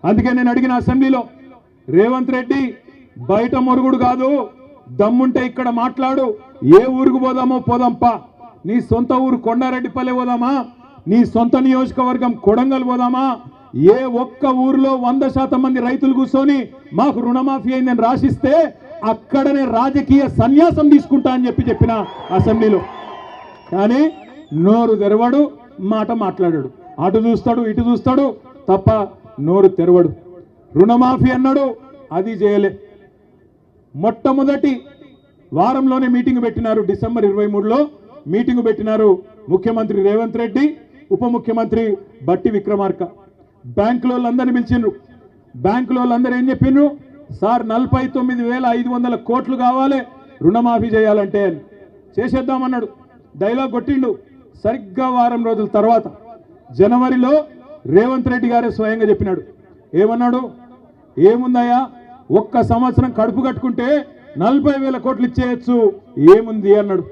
అందుకే నేను అడిగిన అసెంబ్లీలో, రేవంత్ రెడ్డి బయట మొరుగుడు కాదు, దమ్ముంటే ఇక్కడ మాట్లాడు, ఏ ఊరుకు పోదామో పోదాంపా, నీ సొంత ఊరు కొండారెడ్డిపల్లె పోదామా, నీ సొంత నియోజకవర్గం కొడంగల్ పోదామా, ఏ ఒక్క ఊరిలో 100% మంది రైతులు కూర్చొని మాకు రుణమాఫీ అయిందని రాసిస్తే అక్కడనే రాజకీయ సన్యాసం తీసుకుంటా అని చెప్పిన అసెంబ్లీలో. కానీ నోరు తెరవడు, మాట మాట్లాడాడు, అటు చూస్తాడు ఇటు చూస్తాడు తప్ప నోరు తెరవడు. రుణమాఫీ అన్నాడు, అది చేయలే. మొట్టమొదటి వారంలోనే మీటింగ్ పెట్టినారు, డిసెంబర్ 23లో మీటింగ్ పెట్టినారు ముఖ్యమంత్రి రేవంత్ రెడ్డి, ఉప ముఖ్యమంత్రి బట్టి విక్రమార్క. బ్యాంకులో వాళ్ళందరినీ పిలిచిండ్రు. బ్యాంకులో వాళ్ళందరూ ఏం చెప్పిండ్రు, సార్ 49,500 కోట్లు కావాలి రుణమాఫీ చేయాలంటే, చేసేద్దామన్నాడు, డైలాగ్ కొట్టిండు. సరిగ్గా వారం రోజుల తర్వాత జనవరిలో రేవంత్ రెడ్డి గారే స్వయంగా చెప్పినాడు. ఏమన్నాడు, ఏముందయ్యా, ఒక్క సంవత్సరం కడుపు కట్టుకుంటే 40,000 కోట్లు ఇచ్చేయచ్చు, ఏముంది అన్నాడు.